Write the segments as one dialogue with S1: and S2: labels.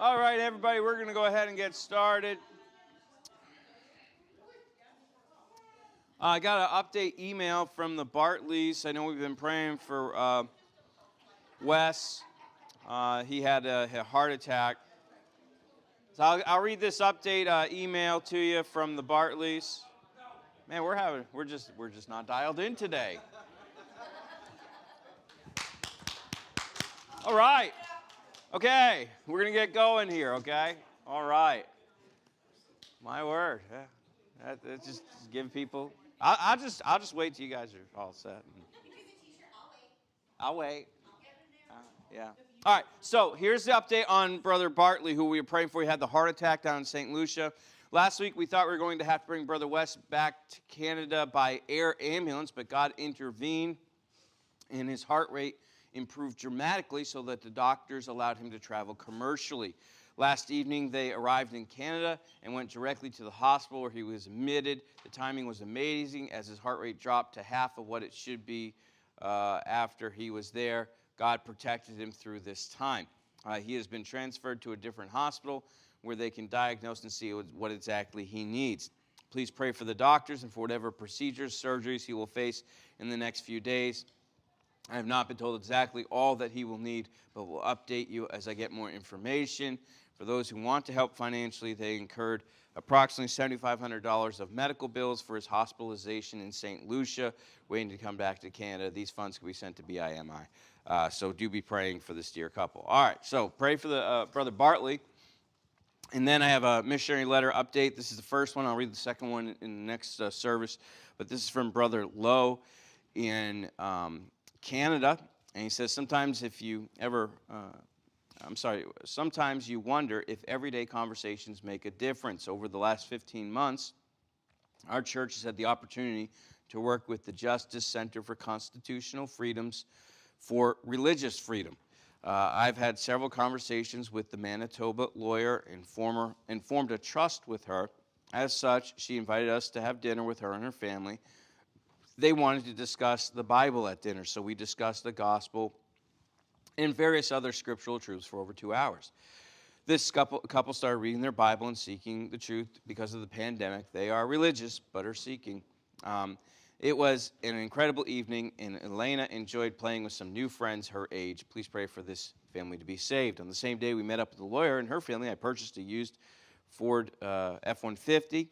S1: All right, everybody, we're going to go ahead and get started. I got an update email from the Bartleys. I know we've been praying for Wes. He had a heart attack. So I'll read this update email to you from the Bartleys. Man, we're just not dialed in today. All right. Okay, we're gonna get going here. Okay. All right. My word. Yeah. That just give people. I'll just wait till you guys are all set. I'll wait. Yeah. All right. So here's the update on Brother Bartley, who we were praying for. He had the heart attack down in St. Lucia. Last week we thought we were going to have to bring Brother Wes back to Canada by air ambulance, but God intervened, and his heart rate improved dramatically so that the doctors allowed him to travel commercially. Last evening, they arrived in Canada and went directly to the hospital where he was admitted. The timing was amazing as his heart rate dropped to half of what it should be after he was there. God protected him through this time. He has been transferred to a different hospital where they can diagnose and see what exactly he needs. Please pray for the doctors and for whatever procedures, surgeries he will face in the next few days. I have not been told exactly all that he will need, but will update you as I get more information. For those who want to help financially, they incurred approximately $7,500 of medical bills for his hospitalization in St. Lucia, waiting to come back to Canada. These funds can be sent to BIMI. So do be praying for this dear couple. All right, so pray for the Brother Bartley. And then I have a missionary letter update. This is the first one. I'll read the second one in the next service. But this is from Brother Lowe in Canada, and he says, sometimes you wonder if everyday conversations make a difference. Over the last 15 months, our church has had the opportunity to work with the Justice Center for Constitutional Freedoms for religious freedom. I've had several conversations with the Manitoba lawyer and formed a trust with her. As such, she invited us to have dinner with her and her family. They wanted to discuss the Bible at dinner, so we discussed the gospel and various other scriptural truths for over 2 hours. This couple started reading their Bible and seeking the truth because of the pandemic. They are religious, but are seeking. It was an incredible evening, and Elena enjoyed playing with some new friends her age. Please pray for this family to be saved. On the same day, we met up with the lawyer and her family. I purchased a used Ford F-150.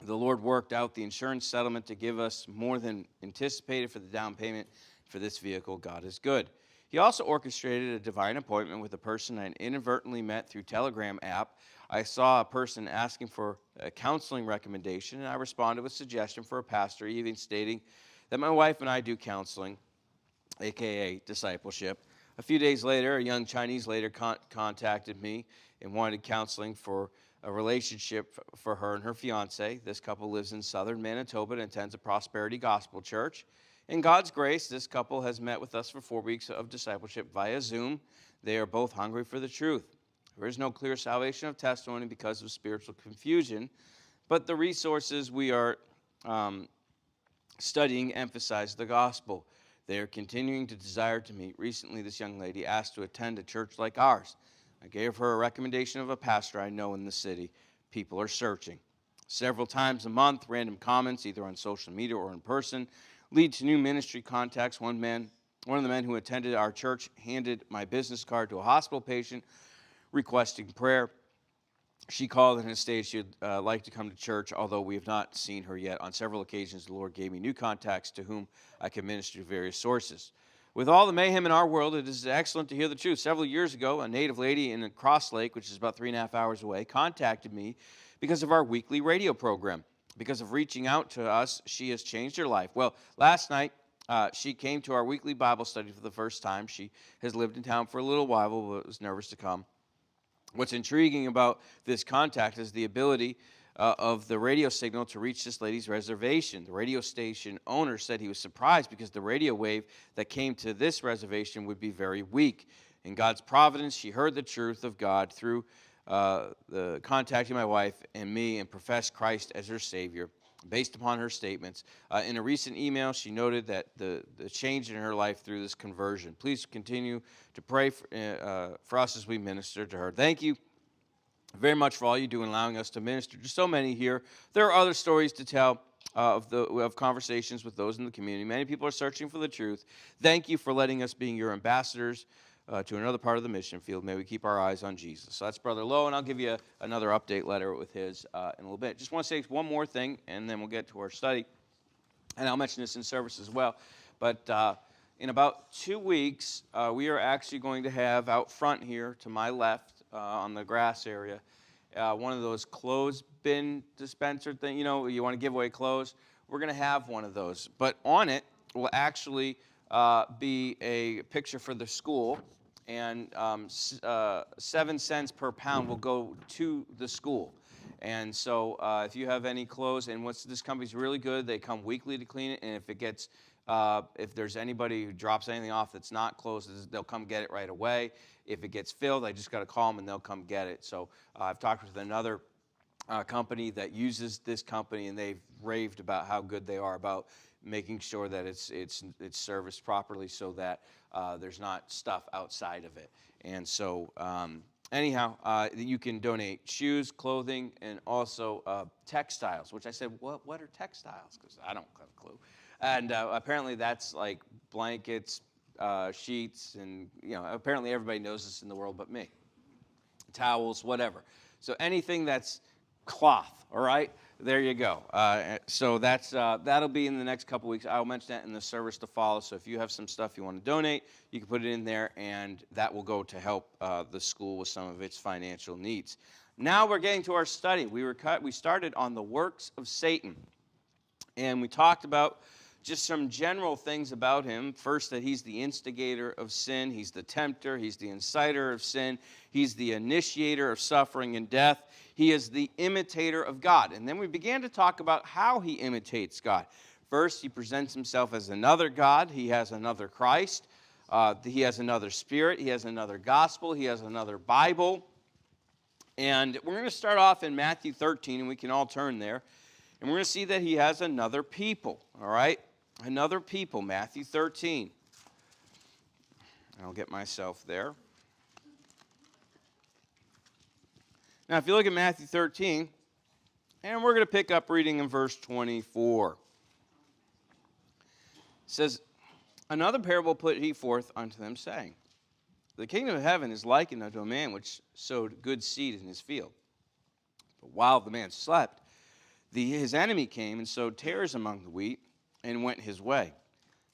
S1: The Lord worked out the insurance settlement to give us more than anticipated for the down payment for this vehicle. God is good. He also orchestrated a divine appointment with a person I inadvertently met through Telegram app. I saw a person asking for a counseling recommendation, and I responded with a suggestion for a pastor, even stating that my wife and I do counseling, a.k.a. discipleship. A few days later, a young Chinese lady contacted me and wanted counseling for a relationship for her and her fiance. This couple lives in southern Manitoba and attends a Prosperity Gospel Church. In God's grace, this couple has met with us for 4 weeks of discipleship via Zoom. They are both hungry for the truth. There is no clear salvation of testimony because of spiritual confusion, but the resources we are studying emphasize the gospel. They are continuing to desire to meet. Recently, this young lady asked to attend a church like ours. I gave her a recommendation of a pastor I know in the city. People are searching. Several times a month, random comments, either on social media or in person, lead to new ministry contacts. One of the men who attended our church handed my business card to a hospital patient requesting prayer. She called and stated she'd like to come to church, although we have not seen her yet. On several occasions, the Lord gave me new contacts to whom I can minister to various sources. With all the mayhem in our world, it is excellent to hear the truth. Several years ago, a native lady in Cross Lake, which is about 3.5 hours away, contacted me because of our weekly radio program. Because of reaching out to us, she has changed her life. Well, last night, she came to our weekly Bible study for the first time. She has lived in town for a little while, but was nervous to come. What's intriguing about this contact is the ability of the radio signal to reach this lady's reservation. The radio station owner said he was surprised because the radio wave that came to this reservation would be very weak. In God's providence, she heard the truth of God through contacting my wife and me and professed Christ as her Savior. based upon her statements. In a recent email, she noted that the change in her life through this conversion. Please continue to pray for us as we minister to her. Thank you very much for all you do in allowing us to minister to so many here. There are other stories to tell of conversations with those in the community. Many people are searching for the truth. Thank you for letting us being your ambassadors to another part of the mission field. May we keep our eyes on Jesus. So that's Brother Lowe, and I'll give you another update letter with his in a little bit. Just want to say one more thing, and then we'll get to our study. And I'll mention this in service as well. But in about 2 weeks, we are actually going to have out front here to my left on the grass area, one of those clothes bin dispenser thing. You know, you want to give away clothes. We're going to have one of those. But on it will actually be a picture for the school, and 7 cents per pound will go to the school. And so if you have any clothes, and this company's really good, they come weekly to clean it, and if there's anybody who drops anything off that's not closed, they'll come get it right away. If it gets filled, I just got to call them and they'll come get it. So I've talked with another company that uses this company, and they've raved about how good they are about making sure that it's serviced properly, so that there's not stuff outside of it. And so anyhow, you can donate shoes, clothing, and also textiles, which I said, what are textiles? Because I don't have a clue. And apparently that's like blankets, sheets, and apparently everybody knows this in the world but me. Towels, whatever. So anything that's cloth, all right? There you go. So that'll be in the next couple weeks. I'll mention that in the service to follow. So if you have some stuff you want to donate, you can put it in there, and that will go to help the school with some of its financial needs. Now we're getting to our study. We started on the works of Satan, and we talked about just some general things about him. First, that he's the instigator of sin. He's the tempter. He's the inciter of sin. He's the initiator of suffering and death. He is the imitator of God. And then we began to talk about how he imitates God. First, he presents himself as another God. He has another Christ. He has another Spirit. He has another gospel. He has another Bible. And we're going to start off in Matthew 13, and we can all turn there. And we're going to see that he has another people, all right? Another people, Matthew 13. I'll get myself there. Now, if you look at Matthew 13, and we're going to pick up reading in verse 24. It says, another parable put he forth unto them, saying, the kingdom of heaven is likened unto a man which sowed good seed in his field. But while the man slept, his enemy came and sowed tares among the wheat, and went his way.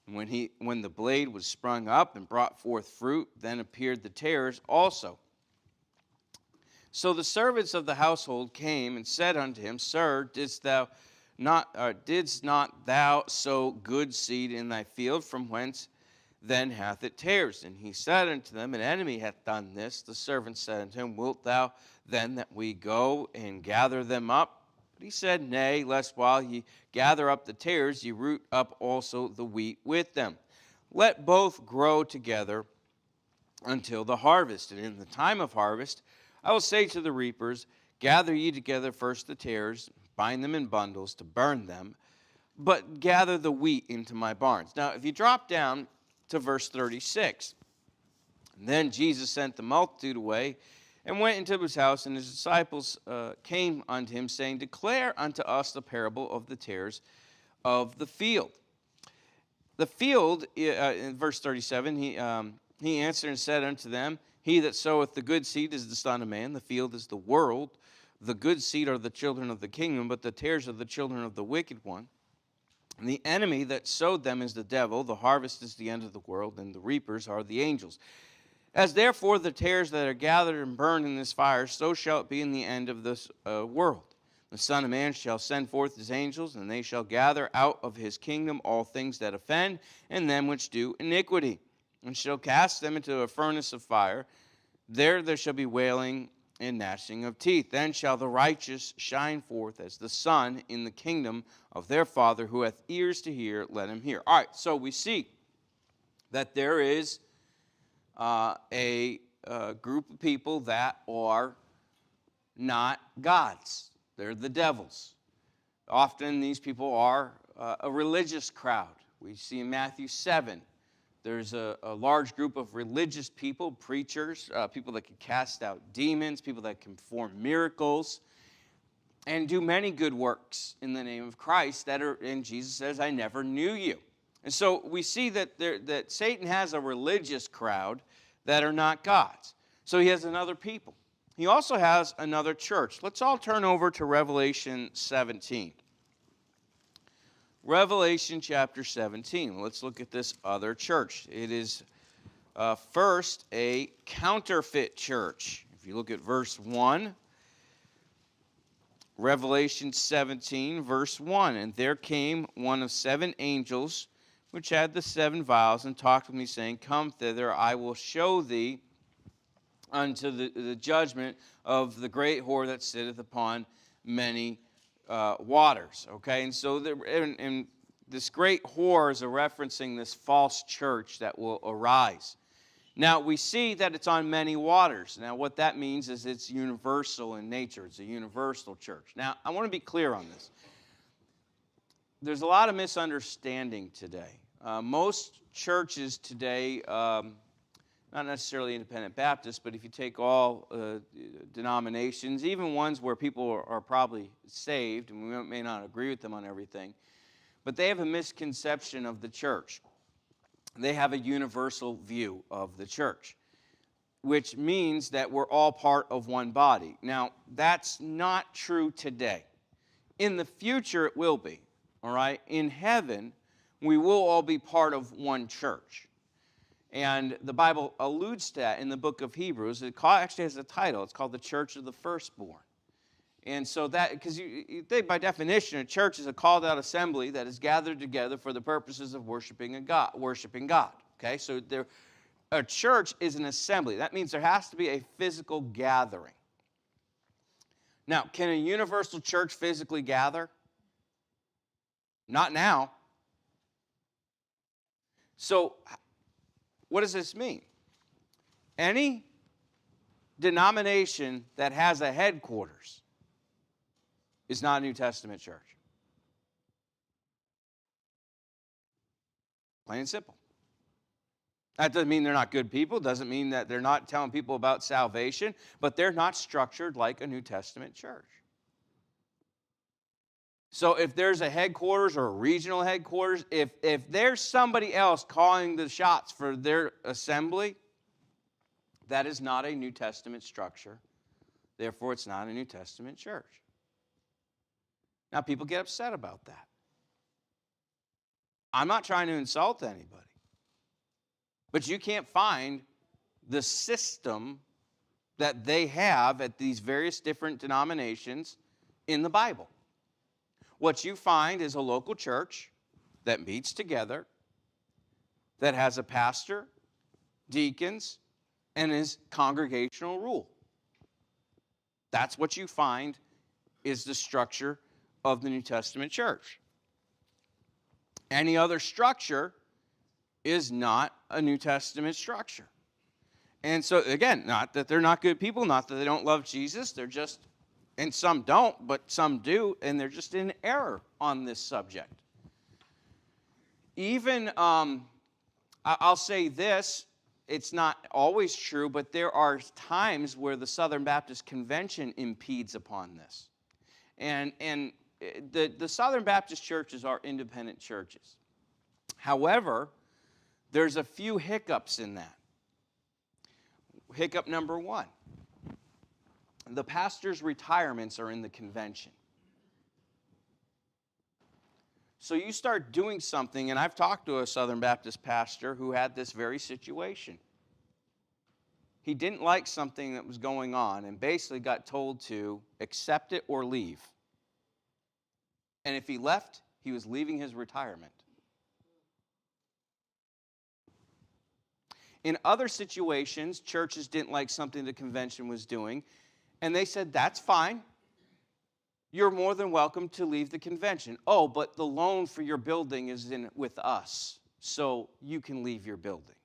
S1: And when the blade was sprung up and brought forth fruit, then appeared the tares also. So the servants of the household came and said unto him, Sir, didst not thou sow good seed in thy field? From whence then hath it tares? And he said unto them, An enemy hath done this. The servants said unto him, Wilt thou then that we go and gather them up? But he said, Nay, lest while ye gather up the tares, ye root up also the wheat with them. Let both grow together until the harvest. And in the time of harvest, I will say to the reapers, Gather ye together first the tares, bind them in bundles to burn them, but gather the wheat into my barns. Now, if you drop down to verse 36, then Jesus sent the multitude away, and went into his house, and his disciples came unto him, saying, Declare unto us the parable of the tares of the field. The field, in verse 37, he answered and said unto them, He that soweth the good seed is the Son of Man, the field is the world. The good seed are the children of the kingdom, but the tares are the children of the wicked one. And the enemy that sowed them is the devil. The harvest is the end of the world, and the reapers are the angels. As therefore the tares that are gathered and burned in this fire, so shall it be in the end of this world. The Son of Man shall send forth his angels, and they shall gather out of his kingdom all things that offend, and them which do iniquity, and shall cast them into a furnace of fire. There shall be wailing and gnashing of teeth. Then shall the righteous shine forth as the sun in the kingdom of their Father. Who hath ears to hear, let him hear. All right, so we see that there is a group of people that are not gods. They're the devils. Often these people are a religious crowd. We see in Matthew 7, there's a large group of religious people, preachers, people that can cast out demons, people that can perform miracles, and do many good works in the name of Christ and Jesus says, I never knew you. And so we see that Satan has a religious crowd that are not God's. So he has another people. He also has another church. Let's all turn over to Revelation 17. Revelation chapter 17. Let's look at this other church. It is first a counterfeit church. If you look at verse 1, Revelation 17, verse 1, and there came one of 7 angels, which had the 7 vials, and talked with me, saying, Come thither, I will show thee unto the judgment of the great whore that sitteth upon many waters. Okay, and so and this great whore is referencing this false church that will arise. Now, we see that it's on many waters. Now, what that means is it's universal in nature. It's a universal church. Now, I want to be clear on this. There's a lot of misunderstanding today. Most churches today, not necessarily independent Baptists, but if you take all denominations, even ones where people are probably saved, and we may not agree with them on everything, but they have a misconception of the church. They have a universal view of the church, which means that we're all part of one body. Now, that's not true today. In the future, it will be, all right? In heaven, we will all be part of one church. And the Bible alludes to that in the book of Hebrews. It actually has a title. It's called the Church of the Firstborn. And so that, because you think by definition, a church is a called out assembly that is gathered together for the purposes of worshiping God. Okay, so a church is an assembly. That means there has to be a physical gathering. Now, can a universal church physically gather? Not now. So, what does this mean? Any denomination that has a headquarters is not a New Testament church. Plain and simple. That doesn't mean they're not good people. Doesn't mean that they're not telling people about salvation, but they're not structured like a New Testament church. So if there's a headquarters or a regional headquarters, if there's somebody else calling the shots for their assembly, that is not a New Testament structure. Therefore, it's not a New Testament church. Now, people get upset about that. I'm not trying to insult anybody. But you can't find the system that they have at these various different denominations in the Bible. What you find is a local church that meets together, that has a pastor, deacons, and is congregational rule. That's what you find is the structure of the New Testament church. Any other structure is not a New Testament structure. And so, again, not that they're not good people, not that they don't love Jesus, they're just, and some don't, but some do, and they're just in error on this subject. Even, I'll say this, it's not always true, but there are times where the Southern Baptist Convention impedes upon this. And the Southern Baptist churches are independent churches. However, there's a few hiccups in that. Hiccup number 1. The pastor's retirements are in the convention. So you start doing something, and I've talked to a Southern Baptist pastor who had this very situation. He didn't like something that was going on and basically got told to accept it or leave. And if he left, he was leaving his retirement. In other situations, churches didn't like something the convention was doing, and they said, that's fine. You're more than welcome to leave the convention. Oh, but the loan for your building is in with us, so you can leave your building.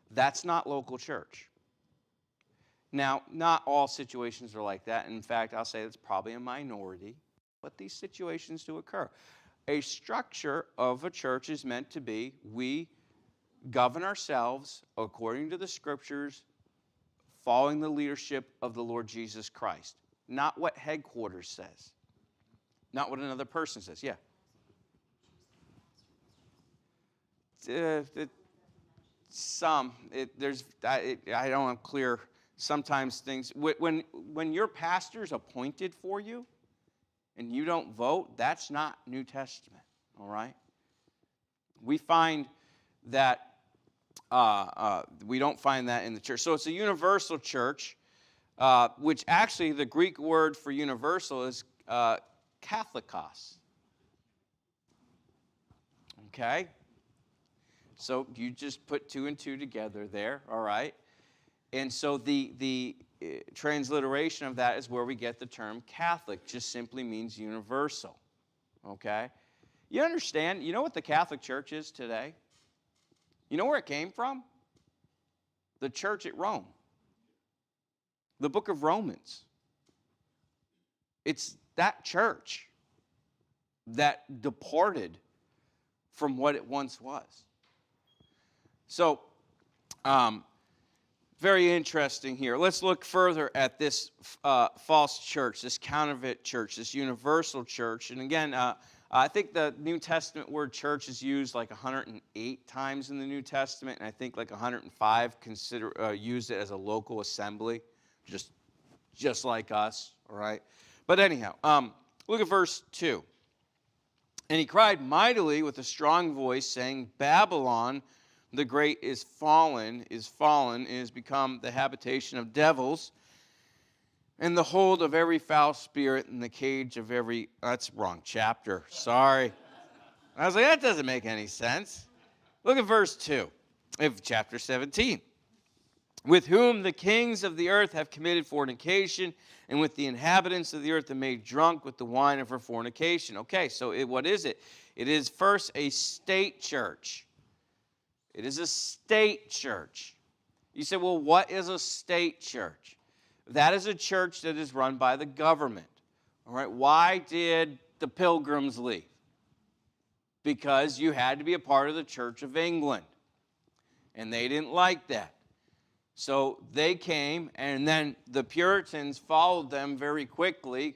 S1: That's not local church. Now, not all situations are like that. In fact, I'll say it's probably a minority, but these situations do occur. A structure of a church is meant to be, we govern ourselves according to the Scriptures, following the leadership of the Lord Jesus Christ. Not what headquarters says. Not what another person says. Yeah. I don't have clear, sometimes things, when your pastor's appointed for you and you don't vote, that's not New Testament, all right? We find that, we don't find that in the church. So it's a universal church, which actually the Greek word for universal is katholikos. Okay? So you just put two and two together there, all right? And so the transliteration of that is where we get the term Catholic. Just simply means universal, okay? You understand? You know what the Catholic Church is today? You know where it came from? The church at Rome. The book of Romans. It's that church that departed from what it once was. So, very interesting here. Let's look further at this false church, this counterfeit church, this universal church. And again, I think the New Testament word church is used like 108 times in the New Testament, and I think like 105 use it as a local assembly, just like us, all right? But anyhow, look at verse 2. And he cried mightily with a strong voice, saying, Babylon the great is fallen, and is become the habitation of devils, and the hold of every foul spirit, and the cage of every... That's wrong chapter. Sorry. I was like, that doesn't make any sense. Look at verse 2 of chapter 17. With whom the kings of the earth have committed fornication, and with the inhabitants of the earth are made drunk with the wine of her fornication. Okay, so what is it? It is first a state church. It is a state church. You say, well, what is a state church? That is a church that is run by the government. All right, why did the Pilgrims leave? Because you had to be a part of the Church of England. And they didn't like that. So they came, and then the Puritans followed them very quickly,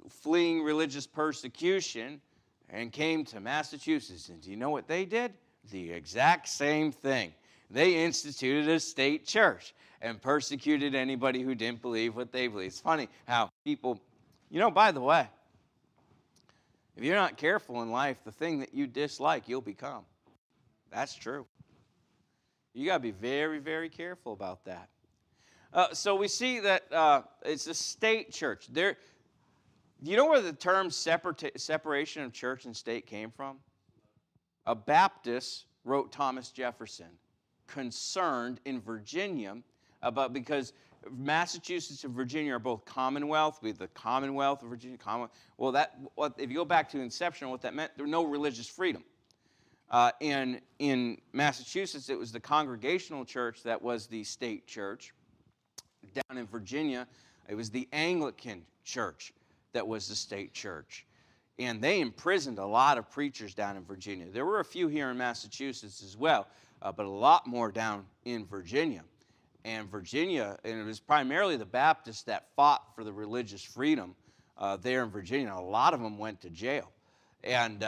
S1: fleeing religious persecution, and came to Massachusetts. And do you know what they did? The exact same thing. They instituted a state church and persecuted anybody who didn't believe what they believe. It's funny how people, by the way, if you're not careful in life, the thing that you dislike, you'll become. That's true. You got to be very, very careful about that. So we see that it's a state church. Do you know where the term separation of church and state came from? A Baptist wrote Thomas Jefferson, concerned in Virginia because Massachusetts and Virginia are both Commonwealth. We have the Commonwealth of Virginia. Well, if you go back to inception, what that meant, there was no religious freedom. In Massachusetts, it was the Congregational Church that was the state church. Down in Virginia, it was the Anglican Church that was the state church. And they imprisoned a lot of preachers down in Virginia. There were a few here in Massachusetts as well, but a lot more down in Virginia. And it was primarily the Baptists that fought for the religious freedom there in Virginia. A lot of them went to jail. And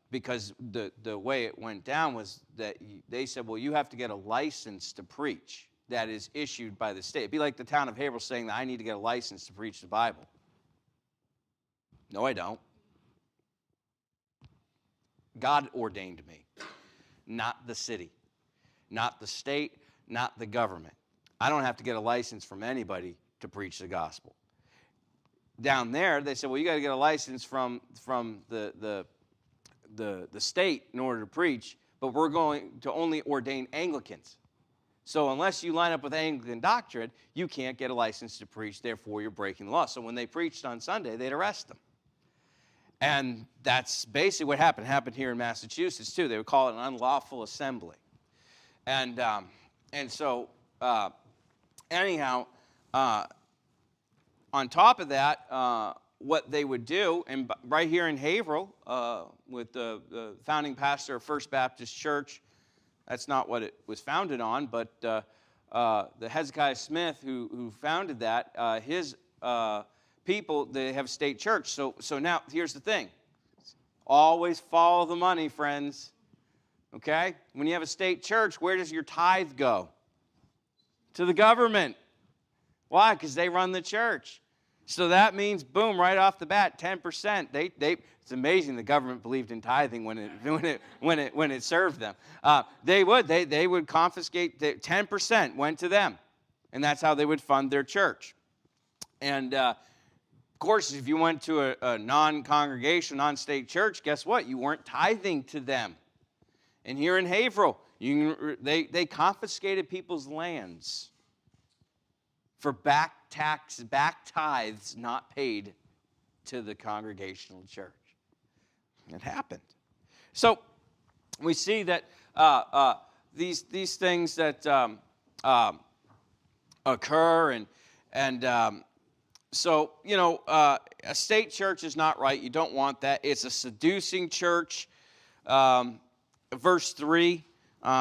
S1: because the way it went down was that they said, well, you have to get a license to preach that is issued by the state. It'd be like the town of Haverhill saying that I need to get a license to preach the Bible. No, I don't. God ordained me, not the city, not the state, not the government. I don't have to get a license from anybody to preach the gospel. Down there, they said, well, you got to get a license from the state in order to preach, but we're going to only ordain Anglicans. So unless you line up with Anglican doctrine, you can't get a license to preach, therefore you're breaking the law. So when they preached on Sunday, they'd arrest them. And that's basically what happened. It happened here in Massachusetts, too. They would call it an unlawful assembly. And so anyhow, on top of that, what they would do, and right here in Haverhill, with the founding pastor of First Baptist Church, that's not what it was founded on, but the Hezekiah Smith who founded that, his people, they have a state church. So now, here's the thing. Always follow the money, friends. Okay? When you have a state church, where does your tithe go? To the government. Why? Because they run the church. So that means, boom, right off the bat, 10%. It's amazing the government believed in tithing when it served them. They would confiscate 10% went to them, and that's how they would fund their church. And of course, if you went to a non-congregational, non-state church, guess what? You weren't tithing to them. And here in Haverhill, they confiscated people's lands for back tithes not paid to the congregational church. It happened. So we see that these things that occur, and so, a state church is not right. You don't want that. It's a seducing church. Verse 3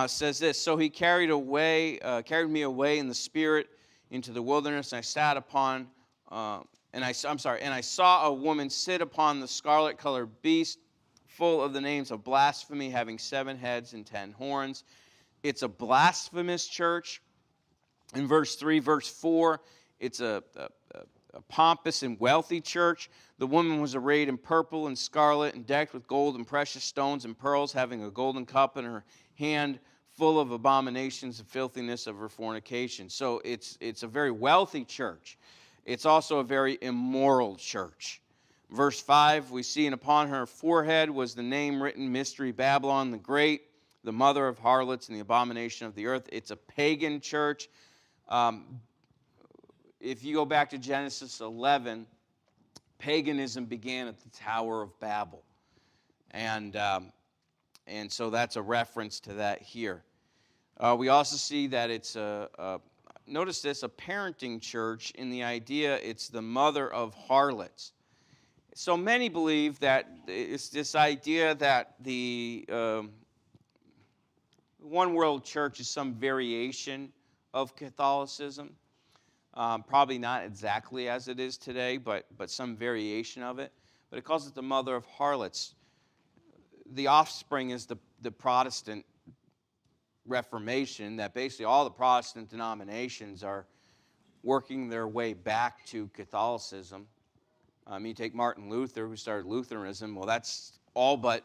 S1: says this: So he carried me away in the spirit into the wilderness, and I sat upon, and I saw a woman sit upon the scarlet-colored beast, full of the names of blasphemy, having 7 heads and 10 horns. It's a blasphemous church. In verse 3, verse 4, it's a pompous and wealthy church. The woman was arrayed in purple and scarlet and decked with gold and precious stones and pearls, having a golden cup in her hand, full of abominations and filthiness of her fornication. So it's a very wealthy church. It's also a very immoral church. Verse 5, we see, and upon her forehead was the name written, Mystery Babylon the Great, the mother of harlots and the abomination of the earth. It's a pagan church. If you go back to Genesis 11, paganism began at the Tower of Babel. And so that's a reference to that here. We also see that it's notice this, a parenting church, in the idea it's the mother of harlots. So many believe that it's this idea that the one world church is some variation of Catholicism. Probably not exactly as it is today, but some variation of it. But it calls it the mother of harlots. The offspring is the Protestant Reformation, that basically all the Protestant denominations are working their way back to Catholicism. You take Martin Luther, who started Lutheranism. Well, that's all but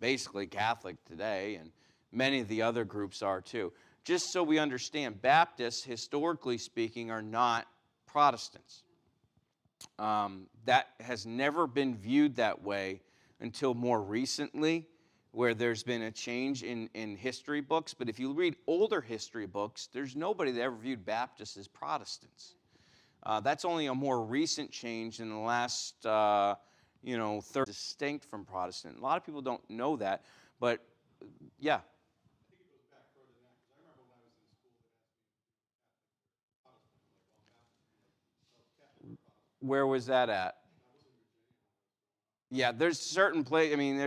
S1: basically Catholic today, and many of the other groups are too. Just so we understand, Baptists, historically speaking, are not Protestants. That has never been viewed that way until more recently, where there's been a change in history books. But if you read older history books, there's nobody that ever viewed Baptists as Protestants. That's only a more recent change in the last, third, distinct from Protestant. A lot of people don't know that, but yeah. Where was that at? Yeah, there's certain places. I mean,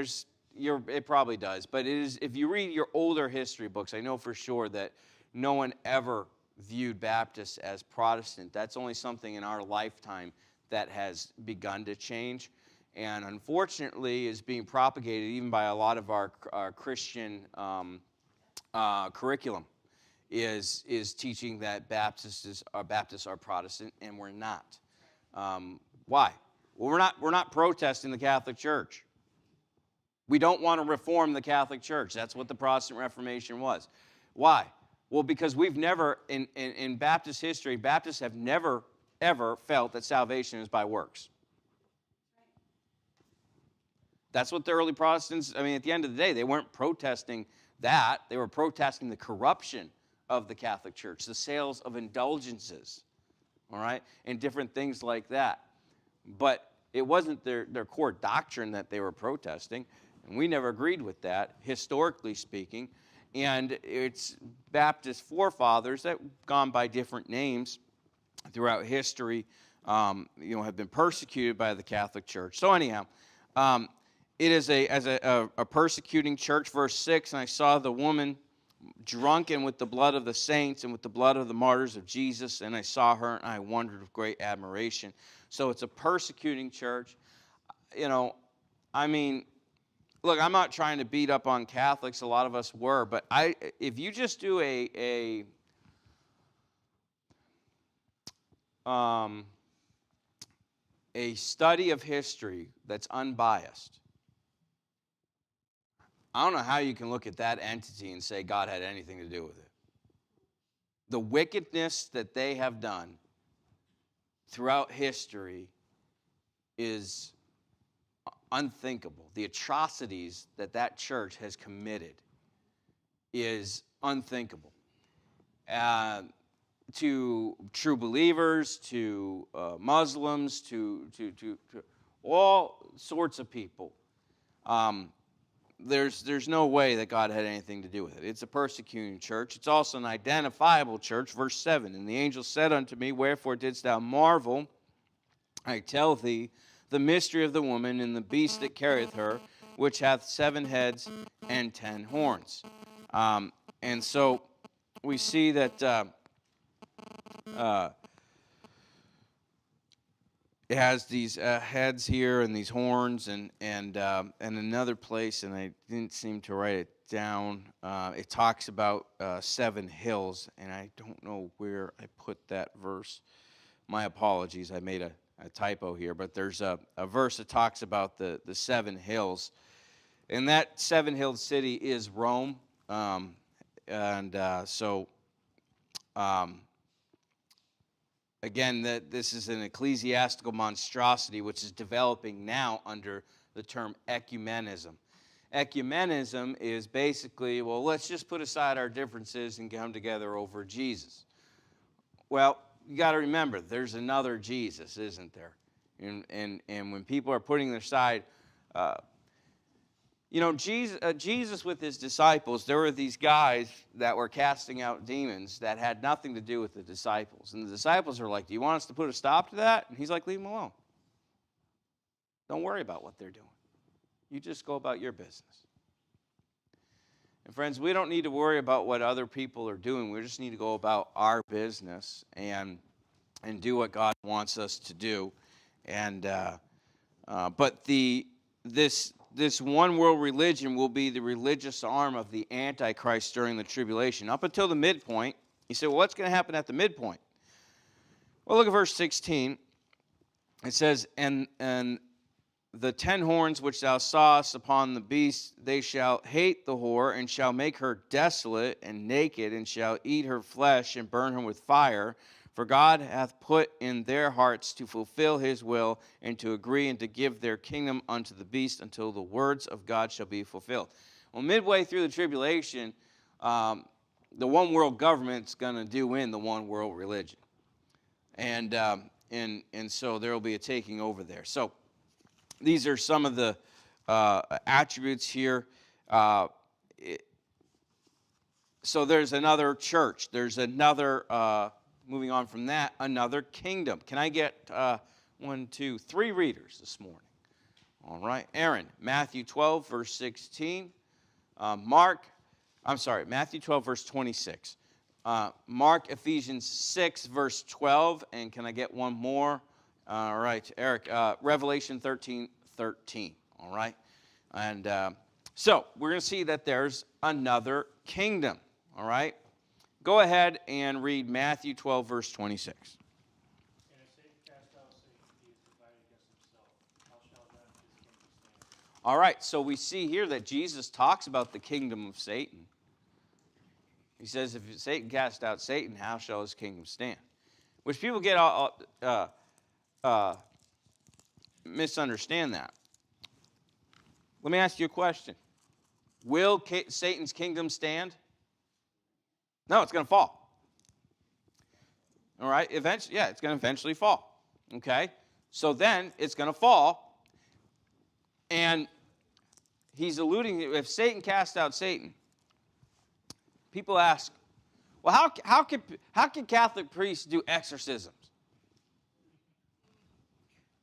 S1: it probably does, but it is. If you read your older history books, I know for sure that no one ever viewed Baptists as Protestant. That's only something in our lifetime that has begun to change, and unfortunately is being propagated even by a lot of our Christian curriculum. Is teaching that Baptists are Protestant, and we're not. Why? Well, we're not protesting the Catholic Church. We don't want to reform the Catholic Church. That's what the Protestant Reformation was. Why? Well, because we've never, in Baptist history, Baptists have never, ever felt that salvation is by works. That's what the early Protestants, at the end of the day, they weren't protesting that. They were protesting the corruption of the Catholic Church, the sales of indulgences, all right, and different things like that. But it wasn't their core doctrine that they were protesting, and we never agreed with that, historically speaking. And it's Baptist forefathers that have gone by different names throughout history, have been persecuted by the Catholic Church. So anyhow, it is a persecuting church. Verse 6, and I saw the woman drunken with the blood of the saints and with the blood of the martyrs of Jesus, and I saw her, and I wondered with great admiration. So it's a persecuting church. Look, I'm not trying to beat up on Catholics. A lot of us were, but if you just do a study of history that's unbiased, I don't know how you can look at that entity and say God had anything to do with it. The wickedness that they have done throughout history is unthinkable. The atrocities that church has committed is unthinkable. To true believers, to Muslims, to all sorts of people. There's no way that God had anything to do with it. It's a persecuting church. It's also an identifiable church. Verse 7, and the angel said unto me, wherefore didst thou marvel? I tell thee the mystery of the woman and the beast that carrieth her, which hath 7 heads and 10 horns. And so we see that it has these heads here and these horns, and another place, and I didn't seem to write it down. It talks about 7 hills, and I don't know where I put that verse. My apologies, I made a typo here, but there's a verse that talks about the 7 hills, and that 7-hilled city is Rome, again, this is an ecclesiastical monstrosity which is developing now under the term ecumenism. Ecumenism is basically, well, let's just put aside our differences and come together over Jesus. Well, you got to remember, there's another Jesus, isn't there? And when people are putting their side, Jesus with his disciples, there were these guys that were casting out demons that had nothing to do with the disciples. And the disciples are like, do you want us to put a stop to that? And he's like, leave them alone. Don't worry about what they're doing. You just go about your business. And friends, we don't need to worry about what other people are doing. We just need to go about our business and do what God wants us to do. But this one world religion will be the religious arm of the Antichrist during the tribulation. Up until the midpoint, you say, well, what's going to happen at the midpoint? Well, look at verse 16. It says, and the 10 horns which thou sawest upon the beast, they shall hate the whore, and shall make her desolate and naked, and shall eat her flesh and burn her with fire. For God hath put in their hearts to fulfill his will, and to agree and to give their kingdom unto the beast until the words of God shall be fulfilled. Well, midway through the tribulation, the one world government's going to do in the one world religion. And so there will be a taking over there. So these are some of the attributes here. So there's another church. There's another... moving on from that, another kingdom. Can I get 1, 2, 3 readers this morning? All right. Aaron, Matthew 12, verse 16. Matthew 12, verse 26. Mark, Ephesians 6, verse 12. And can I get one more? All right. Eric, Revelation 13, 13. All right. And so we're going to see that there's another kingdom. All right. Go ahead and read Matthew 12, verse 26. And if Satan cast out Satan, he is divided against himself. How shall then his kingdom stand? All right, so we see here that Jesus talks about the kingdom of Satan. He says, if Satan cast out Satan, how shall his kingdom stand? Which people get misunderstand that. Let me ask you a question. Will Satan's kingdom stand? No, it's going to fall. All right? Eventually, yeah, it's going to eventually fall. Okay? So then it's going to fall. And he's alluding, if Satan cast out Satan, People ask, well, how can Catholic priests do exorcisms?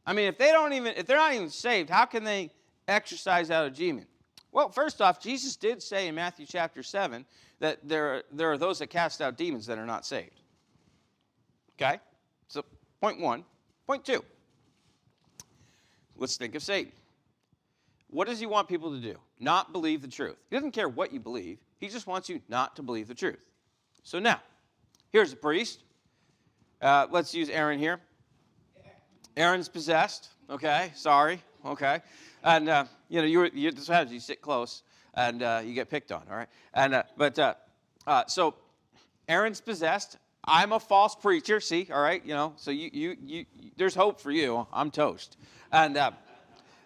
S1: I mean, if they're not even saved, how can they exorcise out a demon? Well, first off, Jesus did say in Matthew chapter 7 that there are those that cast out demons that are not saved. Okay? So, point one. Point two. Let's think of Satan. What does he want people to do? Not believe the truth. He doesn't care what you believe. He just wants you not to believe the truth. So now, here's a priest. Let's use Aaron here. Aaron's possessed. Okay, sorry. Okay, and this is what happens. You sit close, and you get picked on. All right, and so Aaron's possessed. I'm a false preacher. See, all right, So you there's hope for you. I'm toast, and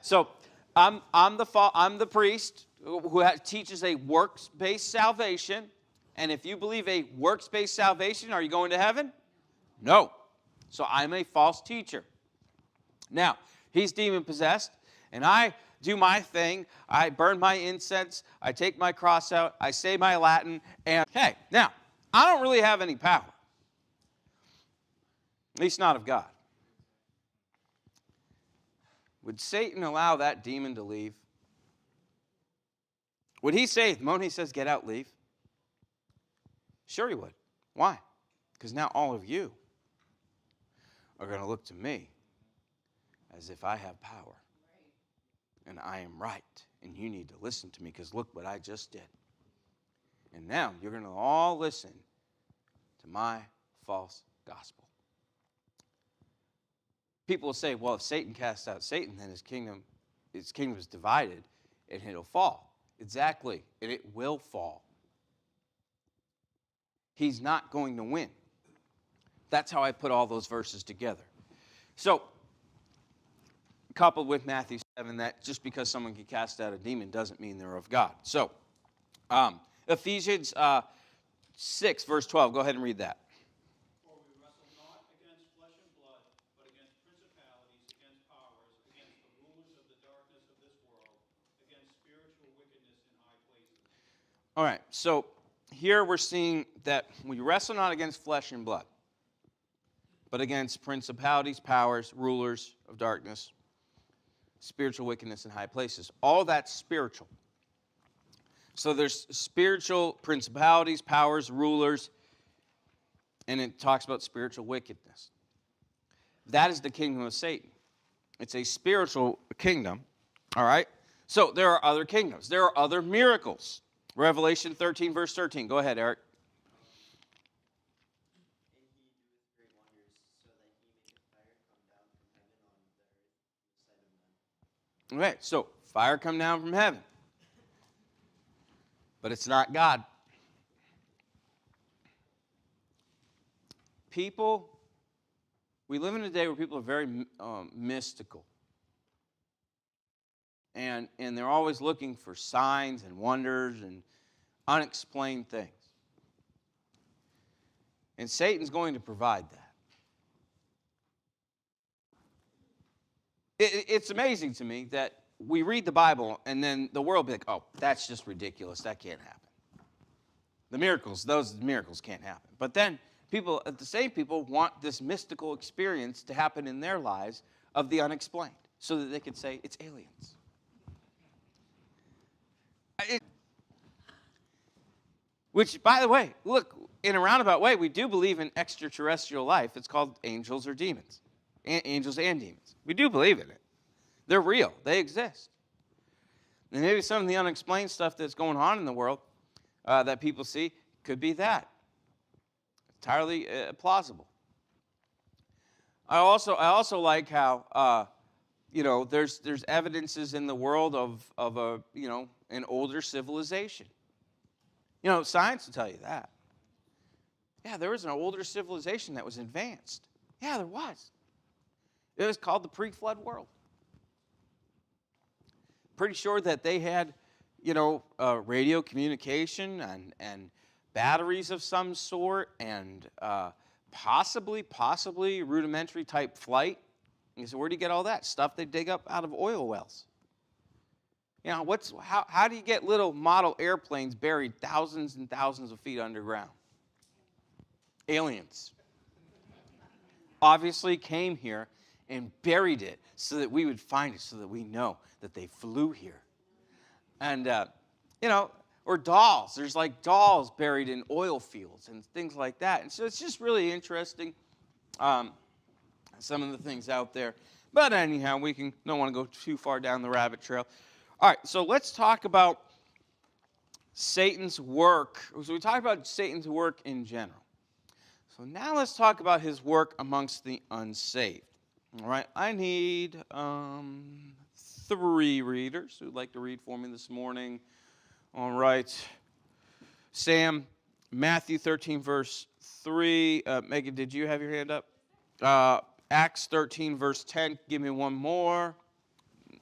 S1: so I'm the priest who teaches a works-based salvation. And if you believe a works-based salvation, are you going to heaven? No. So I'm a false teacher. Now, he's demon-possessed, and I do my thing. I burn my incense. I take my cross out. I say my Latin. And, hey, now, I don't really have any power. At least not of God. Would Satan allow that demon to leave? Would he say, the moment he says, get out, leave? Sure he would. Why? Because now all of you are going to look to me as if I have power. And I am right. And you need to listen to me because look what I just did. And now you're going to all listen to my false gospel. People will say, well, if Satan casts out Satan, then his kingdom is divided and it'll fall. Exactly. And it will fall. He's not going to win. That's how I put all those verses together. So, coupled with Matthew 7, that just because someone can cast out a demon doesn't mean they're of God. So, Ephesians 6, verse 12. Go ahead and read that.
S2: For we wrestle not against flesh and blood, but against principalities, against powers, against the rulers of the darkness of this world, against spiritual wickedness in high places.
S1: All right, so here we're seeing that we wrestle not against flesh and blood, but against principalities, powers, rulers of darkness, spiritual wickedness in high places. All that's spiritual. So there's spiritual principalities, powers, rulers, and it talks about spiritual wickedness. That is the kingdom of Satan. It's a spiritual kingdom, all right? So there are other kingdoms. There are other miracles. Revelation 13, verse 13. Go ahead, Eric. Okay, so fire come down from heaven. But it's not God. We live in a day where people are very mystical. And they're always looking for signs and wonders and unexplained things. And Satan's going to provide that. It's amazing to me that we read the Bible and then the world will be like, oh, that's just ridiculous. That can't happen. Those miracles can't happen. But then the same people want this mystical experience to happen in their lives of the unexplained so that they can say it's aliens. Which, by the way, look, in a roundabout way, we do believe in extraterrestrial life. It's called angels or demons. Angels and demons. We do believe in it. They're real. They exist. And maybe some of the unexplained stuff that's going on in the world that people see could be that. Entirely plausible. I also like how there's evidences in the world of an older civilization. Science will tell you that. Yeah, there was an older civilization that was advanced. Yeah, there was. It was called the pre-flood world. Pretty sure that they had, radio communication and batteries of some sort and possibly rudimentary type flight. And you say, where do you get all that stuff they dig up out of oil wells? You know, how do you get little model airplanes buried thousands and thousands of feet underground? Aliens obviously came here and buried it so that we would find it, so that we know that they flew here. And, you know, or dolls. There's like dolls buried in oil fields and things like that. And so it's just really interesting, some of the things out there. But anyhow, don't want to go too far down the rabbit trail. All right, so let's talk about Satan's work. So we talked about Satan's work in general. So now let's talk about his work amongst the unsaved. All right, I need 3 readers who'd like to read for me this morning. All right, Sam, Matthew 13, verse 3. Megan, did you have your hand up? Acts 13, verse 10. Give me one more.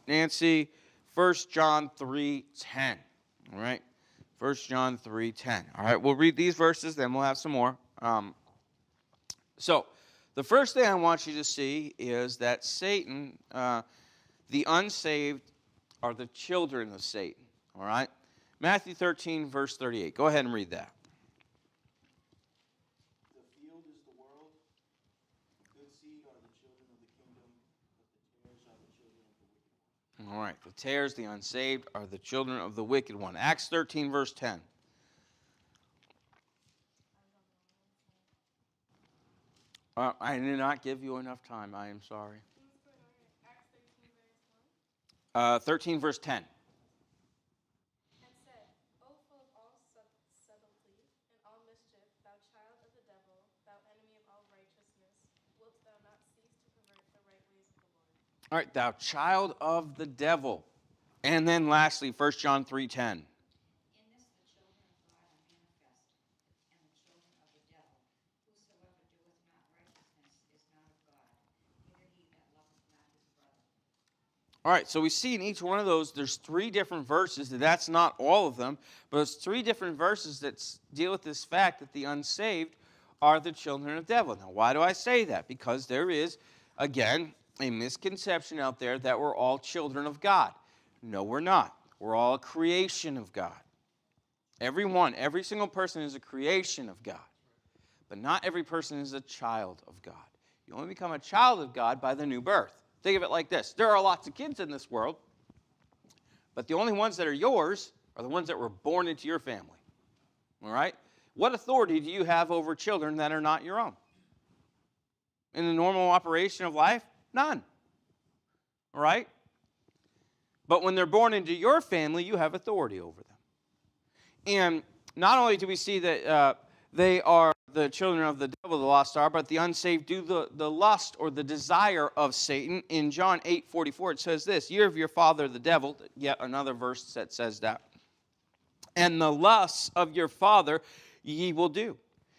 S1: Nancy, 1 John 3:10. All right, 1 John 3:10. All right, we'll read these verses, then we'll have some more. So, the first thing I want you to see is that Satan, the unsaved, are the children of Satan. All right? Matthew 13, verse 38. Go ahead and read that.
S3: The field is the world. Good seed are the children of the kingdom, but the tares are the children of the wicked one.
S1: All right. The tares, the unsaved, are the children of the wicked one. Acts 13, verse 10. I did not give you enough time. I am sorry. 13, verse 10.
S4: And said, O full of all subtlety and all mischief, thou child of the devil, thou enemy of all righteousness, wilt thou not cease to pervert the right ways of the Lord?
S1: All right, thou child of the devil. And then lastly, 1 John 3:10.
S5: In this the children of God are manifest, and the children of the devil. Whosoever doeth not righteousness is not of God, neither he that loveth not his brother.
S1: All right, so we see in each one of those, there's 3 different verses. That's not all of them, but it's 3 different verses that deal with this fact that the unsaved are the children of the devil. Now, why do I say that? Because there is, again, a misconception out there that we're all children of God. No, we're not. We're all a creation of God. Every single person is a creation of God. But not every person is a child of God. You only become a child of God by the new birth. Think of it like this. There are lots of kids in this world, but the only ones that are yours are the ones that were born into your family. All right? What authority do you have over children that are not your own? In the normal operation of life, none. All right? But when they're born into your family, you have authority over them. And not only do we see that they are the children of the devil, the lost are, but the unsaved do the lust or the desire of Satan. In John 8:44, it says this, "Ye are of your father the devil," yet another verse that says that, "and the lusts of your father ye will do.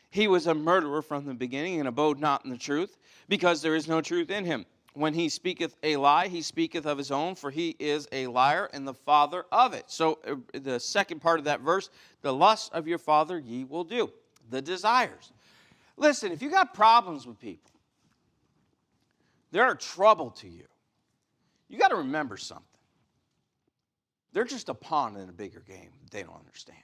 S1: He was a murderer from the beginning, and abode not in the truth, because there is no truth in him. When he speaketh a lie, he speaketh of his own, for he is a liar and the father of it." So the second part of that verse, "the lusts of your father ye will do." The desires. Listen, if you got problems with people, they're a trouble to you, you got to remember something. They're just a pawn in a bigger game that they don't understand.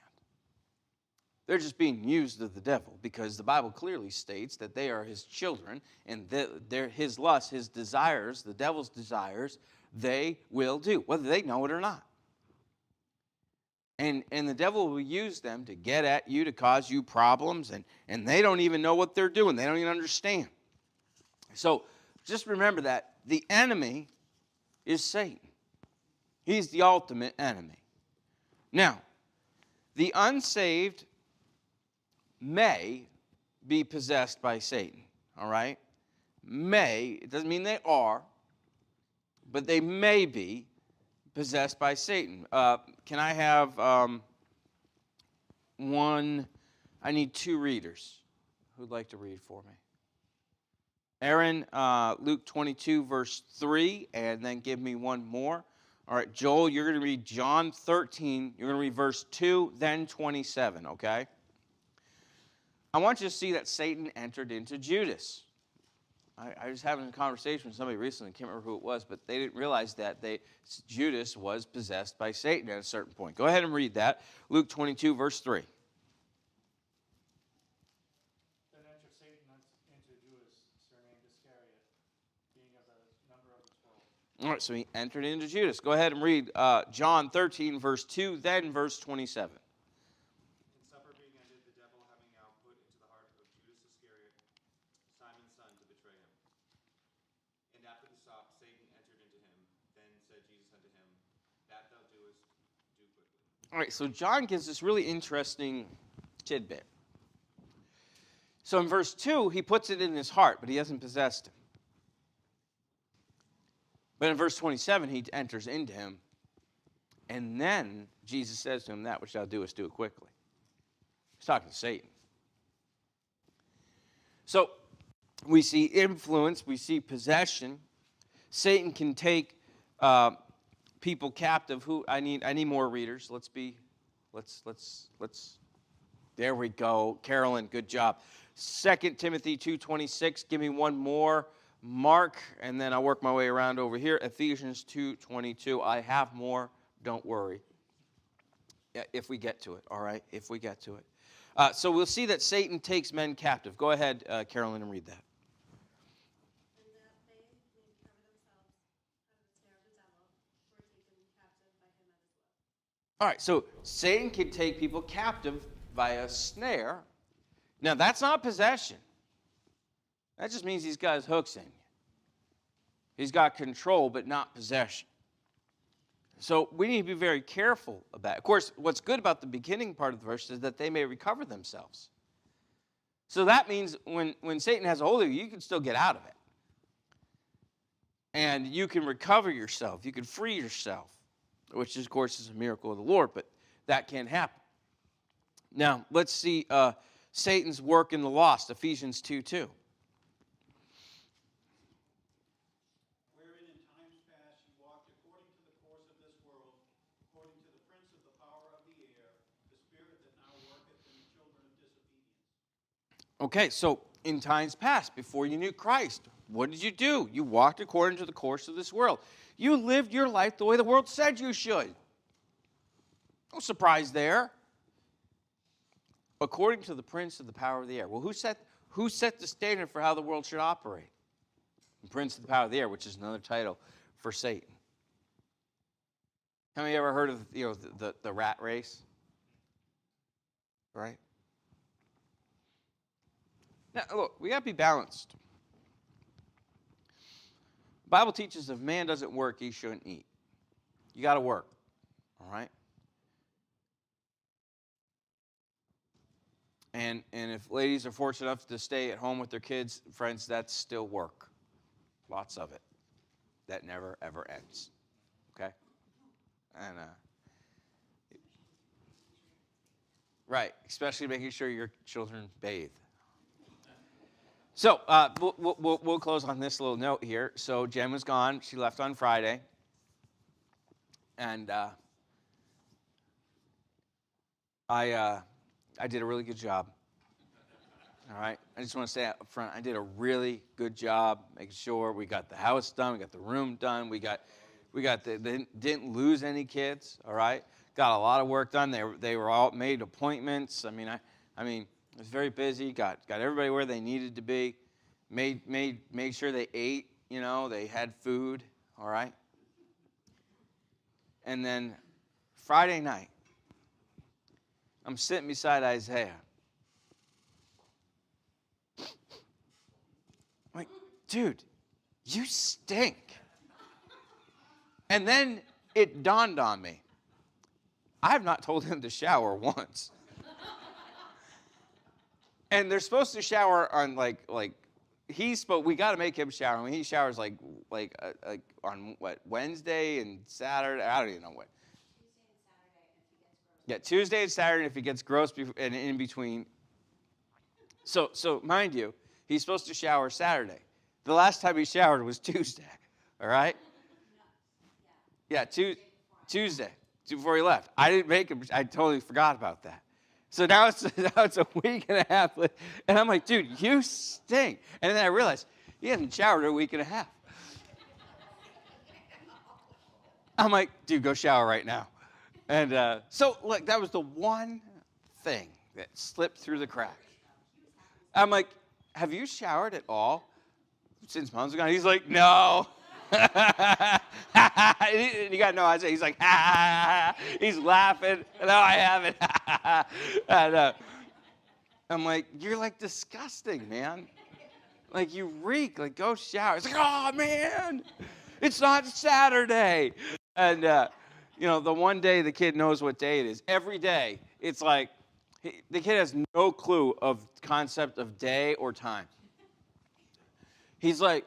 S1: They're just being used of the devil, because the Bible clearly states that they are his children, and they're his lusts, his desires, the devil's desires, they will do, whether they know it or not. And the devil will use them to get at you, to cause you problems, and they don't even know what they're doing. They don't even understand. So just remember that the enemy is Satan. He's the ultimate enemy. Now, the unsaved may be possessed by Satan, all right? May, it doesn't mean they are, but they may be possessed by Satan. Can I have I need 2 readers who'd like to read for me. Aaron, Luke 22, verse 3, and then give me one more. All right, Joel, you're going to read John 13. You're going to read verse 2, then 27, okay? I want you to see that Satan entered into Judas. I was having a conversation with somebody recently, I can't remember who it was, but they didn't realize that Judas was possessed by Satan at a certain point. Go ahead and read that. Luke 22, verse 3.
S2: Then entered Satan into Judas, surnamed Iscariot, being of the number of the 12.
S1: All right, so he entered into Judas. Go ahead and read John 13, verse 2, then verse 27.
S3: And supper being ended, the devil having now put into the heart of Judas Iscariot, Simon's son, to betray him. And after the sop, Satan entered into him. Then said Jesus unto him, That thou doest, do quickly.
S1: All right, so John gives this really interesting tidbit. So in verse 2, he puts it in his heart, but he hasn't possessed him. But in verse 27, he enters into him, and then Jesus says to him, That which thou doest, do it quickly. He's talking to Satan. So we see influence, we see possession. Satan can take people captive. I need more readers. Let's. There we go. Carolyn, good job. 2 Timothy 2:26. Give me one more. Mark, and then I'll work my way around over here. Ephesians 2:22. I have more. Don't worry. If we get to it, all right? If we get to it. So we'll see that Satan takes men captive. Go ahead, Carolyn, and read that.
S4: And that they, being covered themselves under the snare of the devil, were taken captive by him at his will.
S1: All right, so Satan can take people captive by a snare. Now, that's not possession. That just means he's got his hooks in you. He's got control, but not possession. So we need to be very careful about it. Of course, what's good about the beginning part of the verse is that they may recover themselves. So that means when Satan has a hold of you, you can still get out of it. And you can recover yourself. You can free yourself, which, of course, is a miracle of the Lord, but that can't happen. Now, let's see Satan's work in the lost, Ephesians 2:2.
S2: Wherein in times past you walked according to the course of this world, according to the prince of the power of the air, the spirit that now worketh in the children of disobedience.
S1: Okay, so in times past, before you knew Christ, what did you do? You walked according to the course of this world. You lived your life the way the world said you should. No surprise there. According to the prince of the power of the air. Well, who set the standard for how the world should operate? The prince of the power of the air, which is another title for Satan. How many ever heard of the rat race? Right? Now, look, we got to be balanced. The Bible teaches if man doesn't work, he shouldn't eat. You got to work, all right? And if ladies are fortunate enough to stay at home with their kids, friends, that's still work. Lots of it. That never, ever ends. Okay? And, right, especially making sure your children bathe. So we'll close on this little note here. So Jen was gone. She left on Friday. And I did a really good job. All right? I just want to say up front, I did a really good job making sure we got the house done, we got the room done, we didn't lose any kids, all right? Got a lot of work done. They were all made appointments. I mean, I was very busy, got everybody where they needed to be, made sure they ate, they had food, all right? And then Friday night, I'm sitting beside Isaiah. I'm like, dude, you stink. And then it dawned on me. I have not told him to shower once. And they're supposed to shower on we got to make him shower. I mean, he showers like on what, Wednesday and Saturday. I don't even know what. Yeah, Tuesday and Saturday if he gets gross and in between. So mind you, he's supposed to shower Saturday. The last time he showered was Tuesday. All right? Yeah, Tuesday before he left. I didn't make him. I totally forgot about that. So now it's a week and a half, and I'm like, dude, you stink. And then I realized, He hasn't showered in a week and a half. I'm like, dude, go shower right now. And so, look, that was the one thing that slipped through the crack. I'm like, have you showered at all since Mom's gone? He's like, no. You got no idea. He's like, he's laughing. No, I haven't. And I'm like, you're like disgusting, man. Like, you reek. Like, go shower. It's like, oh, man, it's not Saturday. And, the one day the kid knows what day it is. Every day, it's like, the kid has no clue of concept of day or time. He's like,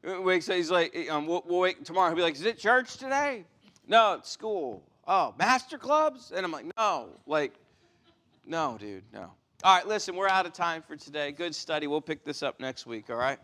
S1: wakes up, he's like, we'll wake tomorrow. He'll be like, is it church today? No, it's school. Oh, master clubs? And I'm like, no. Like, no, dude, no. All right, listen, we're out of time for today. Good study. We'll pick this up next week, all right?